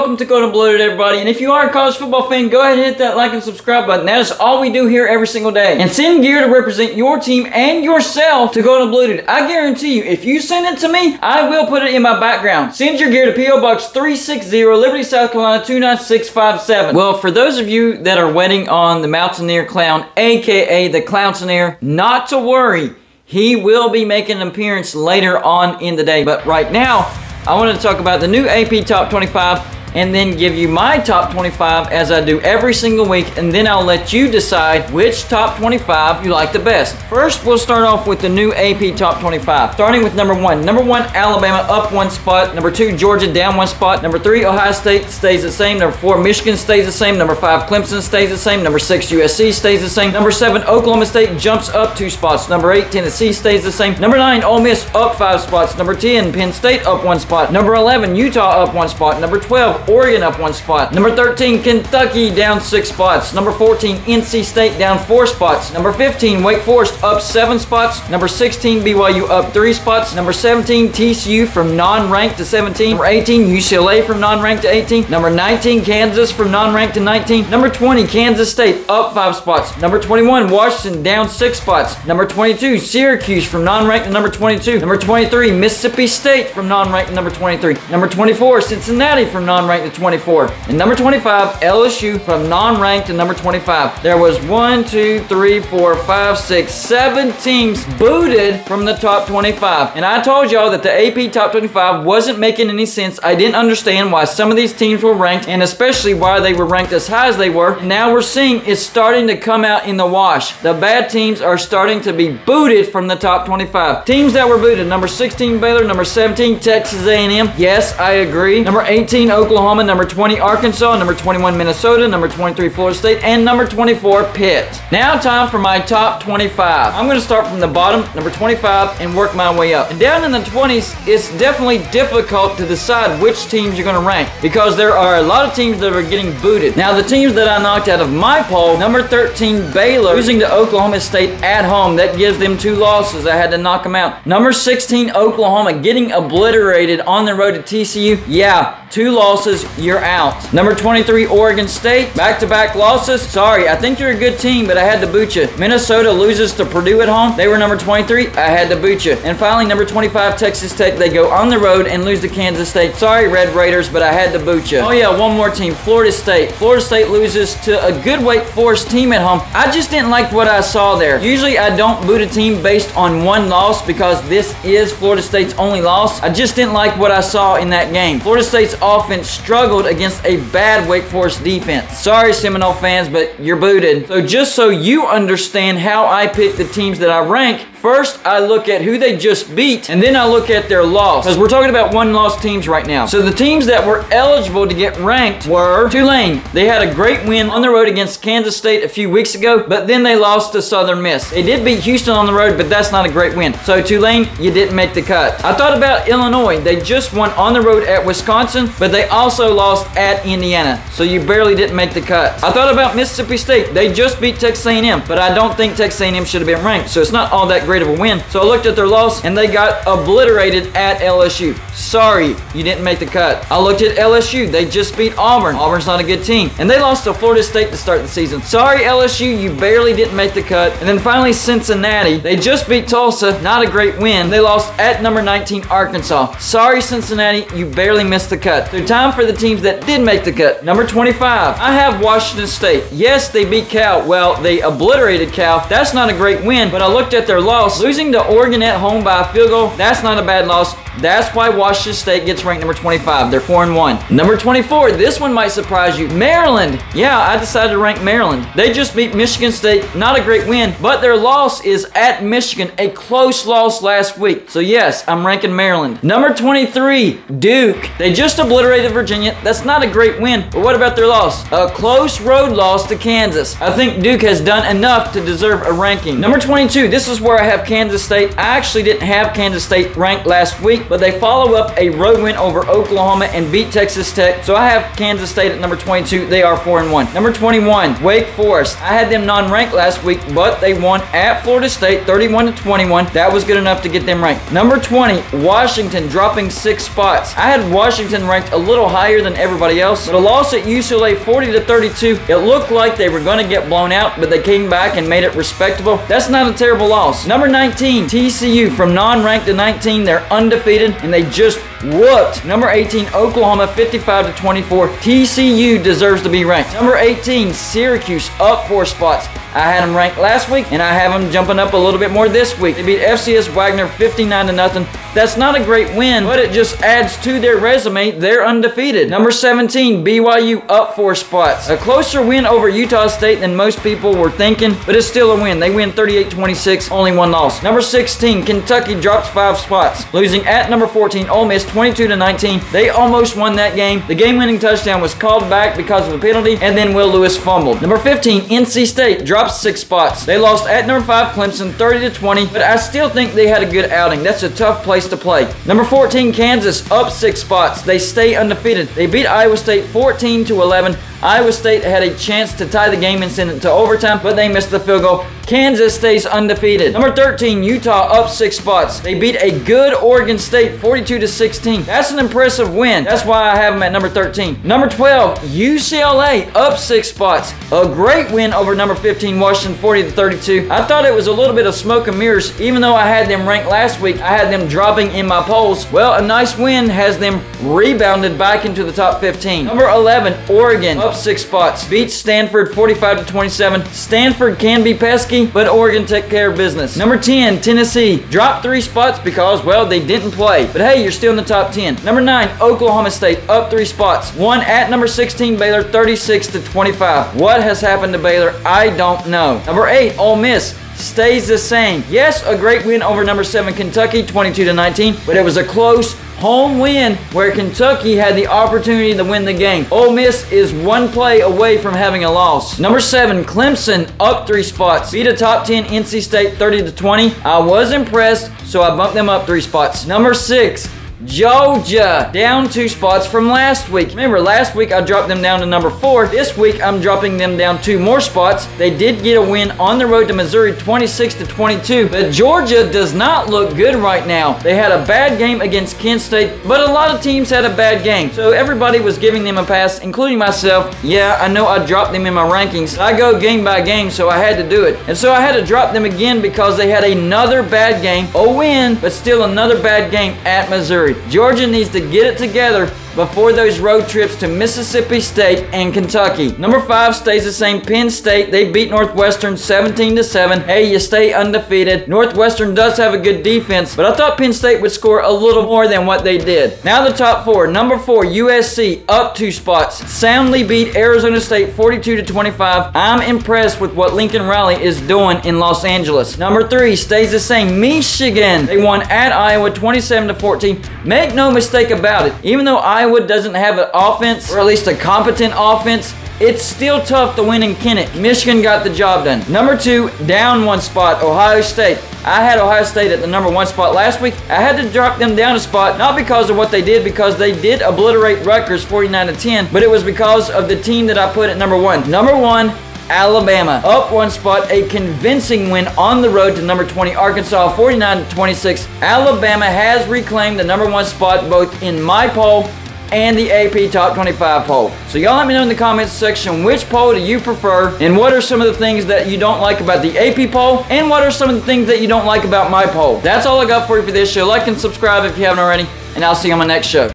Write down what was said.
welcome to Golden Blooded, everybody. And if you are a college football fan, go ahead and hit that like and subscribe button. That is all we do here every single day. And send gear to represent your team and yourself to Golden Blooded. I guarantee you, if you send it to me, I will put it in my background. Send your gear to P.O. Box 360, Liberty, South Carolina 29657. Well, for those of you that are waiting on the Mountaineer Clown, aka the Clownsoneer, not to worry. He will be making an appearance later on in the day. But right now, I want to talk about the new AP Top 25 and then give you my top 25 as I do every single week, and then I'll let you decide which top 25 you like the best. First, we'll start off with the new AP Top 25, starting with number 1. Number 1, Alabama up 1 spot. Number 2, Georgia down 1 spot. Number 3, Ohio State stays the same. Number 4, Michigan stays the same. Number 5, Clemson stays the same. Number 6, USC stays the same. Number 7, Oklahoma State jumps up 2 spots. Number 8, Tennessee stays the same. Number 9, Ole Miss up 5 spots. Number 10, Penn State up 1 spot. Number 11, Utah up 1 spot. Number 12, Oregon up 1 spot. Number 13, Kentucky down 6 spots. Number 14, NC State down 4 spots. Number 15, Wake Forest up 7 spots. Number 16, BYU up 3 spots. Number 17, TCU from non-ranked to 17. Number 18, UCLA from non-ranked to 18. Number 19, Kansas from non-ranked to 19. Number 20, Kansas State up 5 spots. Number 21, Washington down 6 spots. Number 22, Syracuse from non-ranked to number 22. Number 23, Mississippi State from non-ranked to number 23. Number 24, Cincinnati from non-ranked to 24. And number 25, LSU from non-ranked to number 25. There was 1, 2, 3, 4, 5, 6, 7 teams booted from the top 25. And I told y'all that the AP Top 25 wasn't making any sense. I didn't understand why some of these teams were ranked, and especially why they were ranked as high as they were. And now we're seeing it's starting to come out in the wash. The bad teams are starting to be booted from the top 25. Teams that were booted: number 16, Baylor. Number 17, Texas A&M. Yes, I agree. Number 18, Oklahoma. Number 20, Arkansas. Number 21, Minnesota. Number 23, Florida State. And number 24, Pitt. Now time for my top 25. I'm going to start from the bottom, number 25, and work my way up. And down in the 20s, it's definitely difficult to decide which teams you're going to rank, because there are a lot of teams that are getting booted. Now, the teams that I knocked out of my poll: number 13, Baylor, losing to Oklahoma State at home. That gives them 2 losses. I had to knock them out. Number 16, Oklahoma, getting obliterated on the road to TCU. Yeah, 2 losses, you're out. Number 23, Oregon State, back-to-back losses. Sorry, I think you're a good team, but I had to boot you. Minnesota loses to Purdue at home. They were number 23. I had to boot you. And finally, number 25, Texas Tech. They go on the road and lose to Kansas State. Sorry, Red Raiders, but I had to boot you. Oh yeah, one more team, Florida State. Florida State loses to a good Wake Forest team at home. I just didn't like what I saw there. Usually, I don't boot a team based on 1 loss, because this is Florida State's only loss. I just didn't like what I saw in that game. Florida State's offense struggled against a bad Wake Forest defense. Sorry, Seminole fans, but you're booted. So just so you understand how I pick the teams that I rank, first, I look at who they just beat, and then I look at their loss, because we're talking about 1-loss teams right now. So the teams that were eligible to get ranked were Tulane. They had a great win on the road against Kansas State a few weeks ago, but then they lost to Southern Miss. They did beat Houston on the road, but that's not a great win. So Tulane, you didn't make the cut. I thought about Illinois. They just won on the road at Wisconsin, but they also lost at Indiana. So you barely didn't make the cut. I thought about Mississippi State. They just beat Texas A&M, but I don't think Texas A&M should have been ranked, so it's not all that great of a win. So I looked at their loss, and they got obliterated at LSU. Sorry, you didn't make the cut. I looked at LSU. They just beat Auburn. Auburn's not a good team. And they lost to Florida State to start the season. Sorry, LSU, you barely didn't make the cut. And then finally, Cincinnati. They just beat Tulsa. Not a great win. They lost at number 19, Arkansas. Sorry, Cincinnati, you barely missed the cut. So time for the teams that did make the cut. Number 25, I have Washington State. Yes, they beat Cal. Well, they obliterated Cal. That's not a great win, but I looked at their loss. Losing to Oregon at home by a field goal, that's not a bad loss. That's why Washington State gets ranked number 25. They're 4-1. Number 24, this one might surprise you. Maryland. Yeah, I decided to rank Maryland. They just beat Michigan State. Not a great win, but their loss is at Michigan, a close loss last week. So yes, I'm ranking Maryland. Number 23, Duke. They just obliterated Virginia. That's not a great win, but what about their loss? A close road loss to Kansas. I think Duke has done enough to deserve a ranking. Number 22, this is where I have Kansas State. I actually didn't have Kansas State ranked last week, but they follow up a road win over Oklahoma and beat Texas Tech. So I have Kansas State at number 22. They are 4-1. Number 21, Wake Forest. I had them non-ranked last week, but they won at Florida State 31-21. That was good enough to get them ranked. Number 20, Washington, dropping 6 spots. I had Washington ranked a little higher than everybody else, but a loss at UCLA 40-32. It looked like they were going to get blown out, but they came back and made it respectable. That's not a terrible loss. Number 19, TCU, from non-ranked to 19. They're undefeated, and they just whooped number 18, Oklahoma, 55-24. TCU deserves to be ranked. Number 18, Syracuse, up 4 spots. I had them ranked last week, and I have them jumping up a little bit more this week. They beat FCS Wagner 59-0. That's not a great win, but it just adds to their resume. They're undefeated. Number 17, BYU, up 4 spots. A closer win over Utah State than most people were thinking, but it's still a win. They win 38-26, only 1 loss. Number 16, Kentucky, drops 5 spots, losing at number 14, Ole Miss, 22-19. They almost won that game. The game-winning touchdown was called back because of a penalty, and then Will Lewis fumbled. Number 15, NC State, drops 6 spots. They lost at number 5, Clemson, 30-20, but I still think they had a good outing. That's a tough place to play. Number 14, Kansas, up 6 spots. They stay undefeated. They beat Iowa State 14-11. Iowa State had a chance to tie the game and send it to overtime, but they missed the field goal. Kansas stays undefeated. Number 13, Utah, up 6 spots. They beat a good Oregon State 42-16. That's an impressive win. That's why I have them at number 13. Number 12, UCLA, up 6 spots. A great win over number 15, Washington, 40-32. I thought it was a little bit of smoke and mirrors. Even though I had them ranked last week, I had them dropping in my polls. Well, a nice win has them rebounded back into the top 15. Number 11, Oregon, up 6 spots. Beats Stanford 45-27. Stanford can be pesky, but Oregon took care of business. Number 10, Tennessee, dropped 3 spots because, well, they didn't play. But hey, you're still in the top 10. Number 9, Oklahoma State, up 3 spots. Won at number 16, Baylor, 36-25. What has happened to Baylor? I don't know. Number 8, Ole Miss, stays the same. Yes, a great win over number 7, Kentucky, 22-19, but it was a close home win where Kentucky had the opportunity to win the game. Ole Miss is 1 play away from having a loss. Number 7, Clemson, up 3 spots. Beat a top 10 NC State 30-20. I was impressed, so I bumped them up 3 spots. Number 6, Georgia, down 2 spots from last week. Remember, last week I dropped them down to number 4. This week I'm dropping them down 2 more spots. They did get a win on the road to Missouri, 26-22. But Georgia does not look good right now. They had a bad game against Kent State, but a lot of teams had a bad game. So everybody was giving them a pass, including myself. Yeah, I know I dropped them in my rankings. I go game by game, so I had to do it. And so I had to drop them again because they had another bad game. A win, but still another bad game at Missouri. Georgia needs to get it together before those road trips to Mississippi State and Kentucky. Number 5 stays the same, Penn State. They beat Northwestern 17-7. Hey, you stay undefeated. Northwestern does have a good defense, but I thought Penn State would score a little more than what they did. Now the top 4. Number 4, USC, up 2 spots. Soundly beat Arizona State 42-25. I'm impressed with what Lincoln Riley is doing in Los Angeles. Number 3 stays the same, Michigan. They won at Iowa 27-14. Make no mistake about it, even though Iowa doesn't have an offense, or at least a competent offense, it's still tough to win in Kennett. Michigan got the job done. Number 2, down 1 spot, Ohio State. I had Ohio State at the number 1 spot last week. I had to drop them down a spot, not because of what they did, because they did obliterate Rutgers 49-10, but it was because of the team that I put at number 1. Number 1, Alabama, up 1 spot, a convincing win on the road to number 20, Arkansas, 49-26. Alabama has reclaimed the number 1 spot both in my poll and the AP Top 25 poll. So y'all let me know in the comments section, which poll do you prefer, and what are some of the things that you don't like about the AP poll, and what are some of the things that you don't like about my poll. That's all I got for you for this show. Like and subscribe if you haven't already, and I'll see you on my next show.